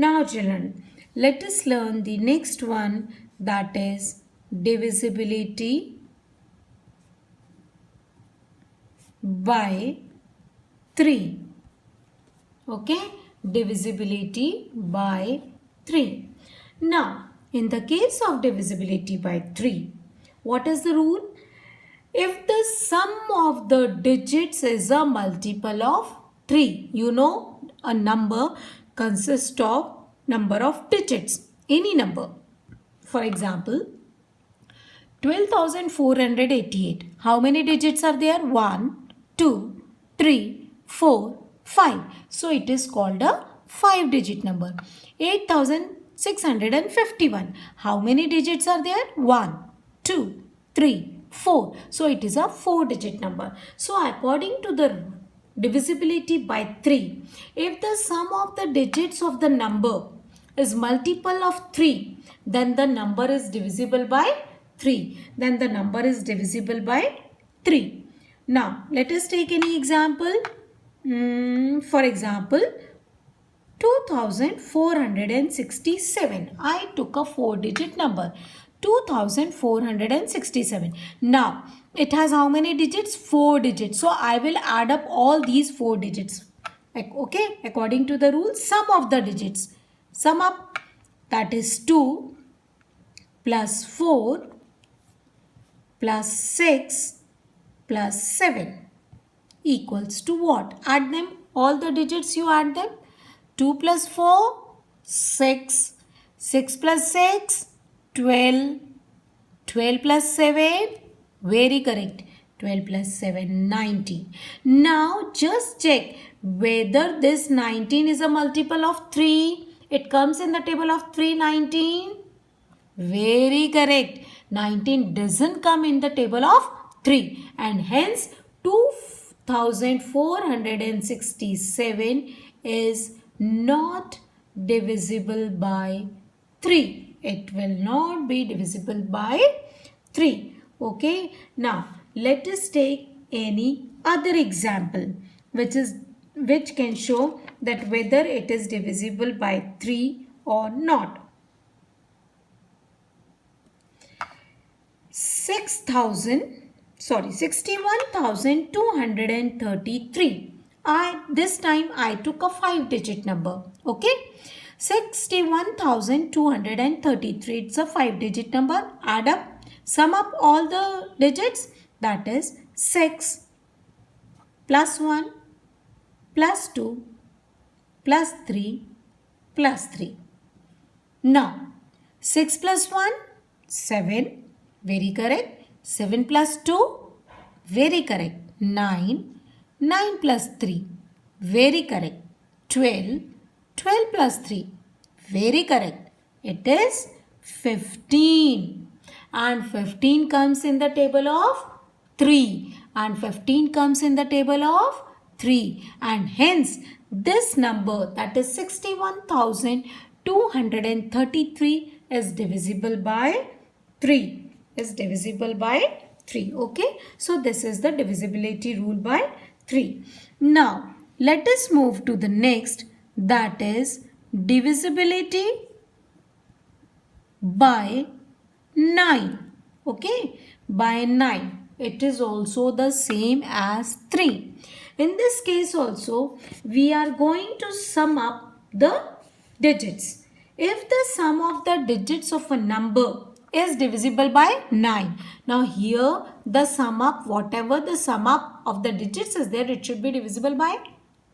Now children, let us learn the next one, that is divisibility by 3. Okay, divisibility by 3. Now, in the case of divisibility by 3, what is the rule? If the sum of the digits is a multiple of 3, you know a number consists of number of digits, any number. For example, 12,488. How many digits are there? 1, 2, 3, 4, 5. So it is called a 5-digit number. 8,651. How many digits are there? 1, 2, 3, 4. So it is a 4-digit number. So according to the divisibility by 3, if the sum of the digits of the number is multiple of 3, then the number is divisible by 3. Then the number is divisible by 3. Now, let us take any example. For example, 2467. I took a 4-digit number. 2467. Now, it has how many digits? 4 digits. So, I will add up all these 4 digits. Okay, according to the rule, sum of the digits. Sum up, that is 2 plus 4 plus 6 plus 7 equals to what? Add them. All the digits you add them. 2 plus 4, 6. 6 plus 6, 12. 12 plus 7, very correct. 12 plus 7, 19. Now just check whether this 19 is a multiple of 3. It comes in the table of 319. Very correct. 19 doesn't come in the table of 3 and hence 2467 is not divisible by 3. It will not be divisible by 3. Okay. Now let us take any other example which can show that whether it is divisible by 3 or not. 61,233. This time I took a 5-digit number. Okay. 61,233. It's a 5-digit number. Add up. Sum up all the digits. That is 6 plus 1 plus 2 plus 3 plus 3. Now 6 plus 1, 7. Very correct. 7 plus 2. Very correct. 9. 9 plus 3. Very correct. 12. 12 plus 3. Very correct. It is 15. And 15 comes in the table of 3. And 15 comes in the table of 3. And hence this number, that is 61,233, is divisible by 3. Is divisible by 3. Okay. So this is the divisibility rule by 3. Now let us move to the next, that is divisibility by 9. Okay. By 9. It is also the same as 3. In this case also we are going to sum up the digits. If the sum of the digits of a number is divisible by 9. Now here the sum up, whatever the sum up of the digits is there, it should be divisible by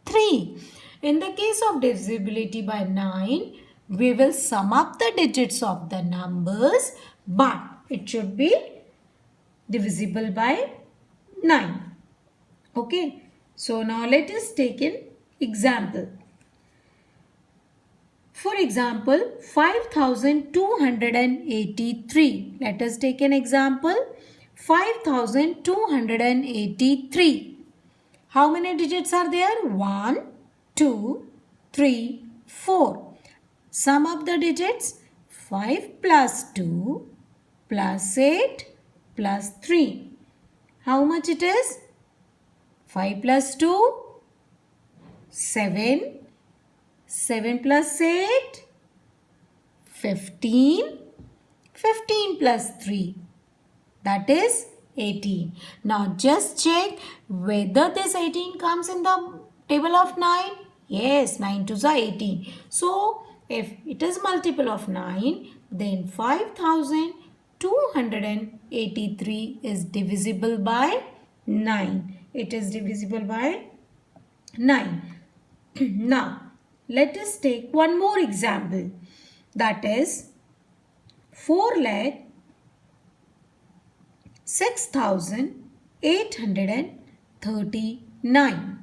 3. In the case of divisibility by 9, we will sum up the digits of the numbers, but it should be divisible by 9. Okay. So now let us take an example. For example, 5,283. Let us take an example. 5,283. How many digits are there? 1, 2, 3, 4. Sum up the digits. 5 plus 2 plus 8 plus 3. How much it is? 5 plus 2, 7. 7 plus 8, 15. 15 plus 3, that is 18. Now just check whether this 18 comes in the table of 9. Yes, 9 2s are 18. So if it is multiple of 9, then 5283 is divisible by 9. It is divisible by 9. Now let us take one more example, that is 4,06,839.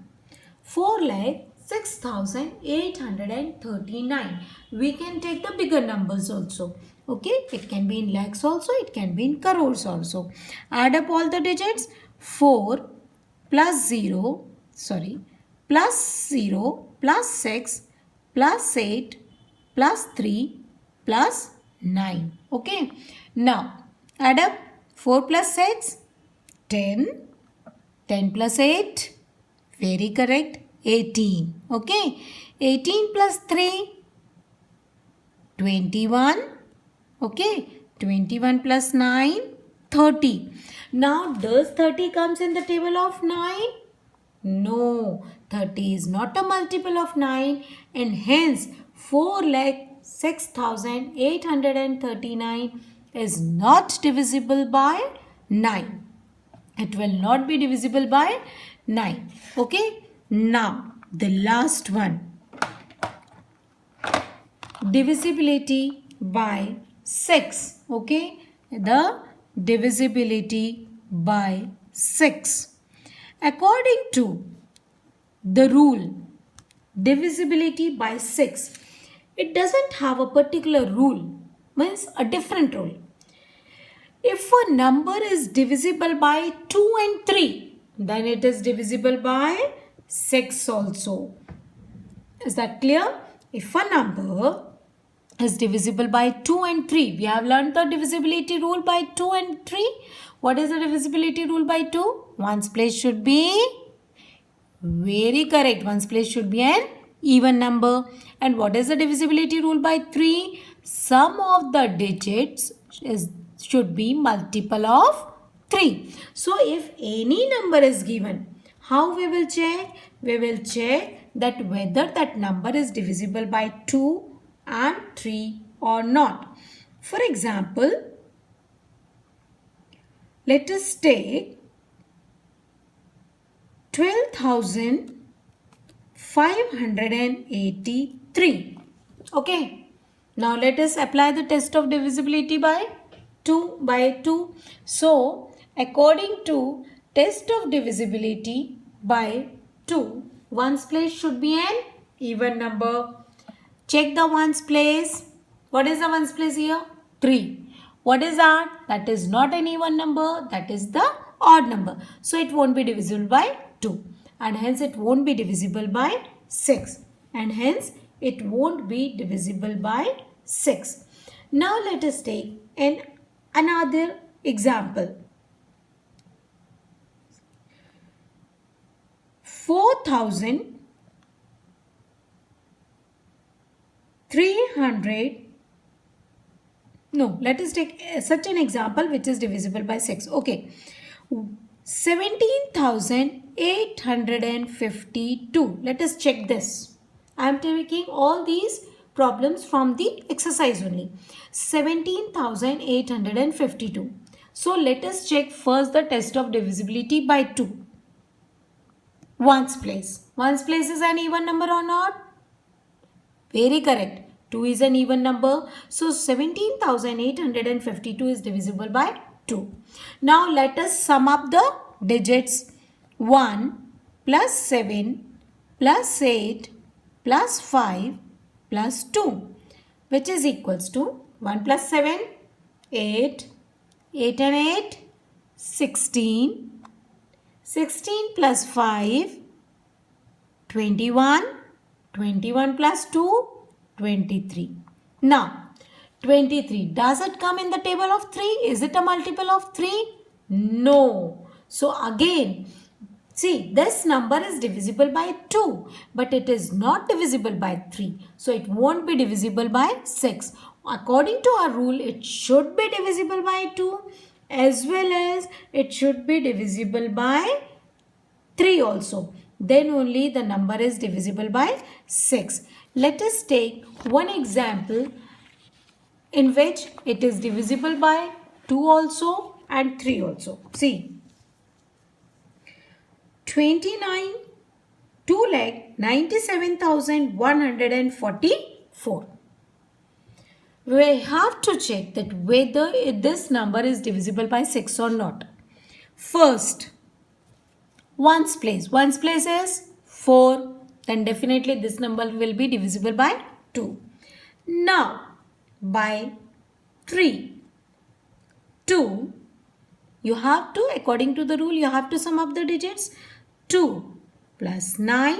4,06,839. We can take the bigger numbers also. Okay, it can be in lakhs also, it can be in crores also. Add up all the digits. 4 plus 0, plus 0, plus 6, plus 8, plus 3, plus 9. Okay. Now, add up 4 plus 6, 10. 10 plus 8, very correct, 18. Okay. 18 plus 3, 21. Okay. 21 plus 9, 30. Now, does 30 comes in the table of 9? No, 30 is not a multiple of 9 and hence 4,06,839 is not divisible by 9. It will not be divisible by 9. Okay. Now, the last one. Divisibility by 6. Okay. The divisibility by 6. According to the rule, divisibility by 6, it doesn't have a particular rule, means a different rule. If a number is divisible by 2 and 3, then it is divisible by 6 also. Is that clear? If a number is divisible by 2 and 3, we have learned the divisibility rule by 2 and 3. What is the divisibility rule by 2? One's place should be, very correct, one's place should be an even number. And what is the divisibility rule by 3? Sum of the digits should be multiple of 3. So if any number is given, how we will check? We will check that whether that number is divisible by 2 and 3 or not. For example, let us take 12,583. Okay. Now let us apply the test of divisibility by 2. So according to test of divisibility by 2, one's place should be an even number. Check the ones place. What is the ones place here? 3. What is that? That is not an even number. That is the odd number. So it won't be divisible by 2. And hence it won't be divisible by 6. And hence it won't be divisible by 6. Now let us take another example. 4,300. No, let us take such an example which is divisible by 6. Okay. 17,852. Let us check this. I am taking all these problems from the exercise only. 17,852. So let us check first the test of divisibility by 2. Ones place. Ones place is an even number or not? Very correct. 2 is an even number. So 17,852 is divisible by 2. Now let us sum up the digits. 1 plus 7 plus 8 plus 5 plus 2, which is equals to 1 plus 7, 8, 8 and 8, 16, 16 plus 5, 21, 21 plus 2, 23. Now, 23, does it come in the table of 3? Is it a multiple of 3? No. So, again, See, this number is divisible by 2, but it is not divisible by 3. So, it won't be divisible by 6. According to our rule, it should be divisible by 2 as well as it should be divisible by 3 also. Then only the number is divisible by 6. Let us take one example in which it is divisible by 2 also and 3 also. See. 29 2,97,144. We have to check that whether this number is divisible by 6 or not. First, ones place. Ones place is 4. Then definitely this number will be divisible by 2. Now, by 3. 2. You have to, according to the rule, you have to sum up the digits. 2 plus 9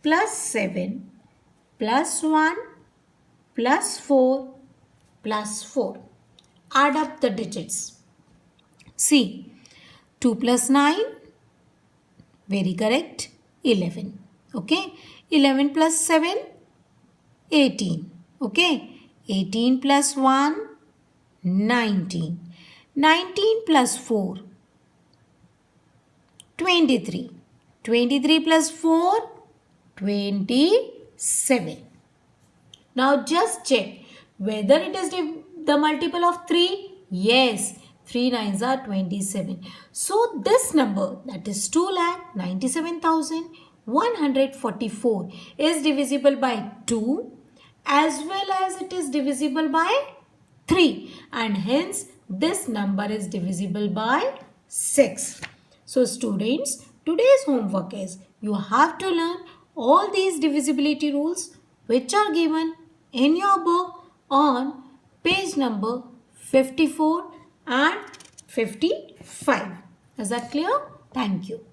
plus 7 plus 1 plus 4 plus 4. Add up the digits. See, 2 plus 9, very correct, 11. Okay, 11 plus 7, 18. Okay, 18 plus 1, 19. 19 plus 4, 23. 23 plus 4, 27. Now just check whether it is the multiple of 3. Yes, 3 nines are 27. So this number, that is 2,97,144, is divisible by 2 as well as it is divisible by 3, and hence this number is divisible by 6. So students, today's homework is you have to learn all these divisibility rules which are given in your book on page number 54 and 55. Is that clear? Thank you.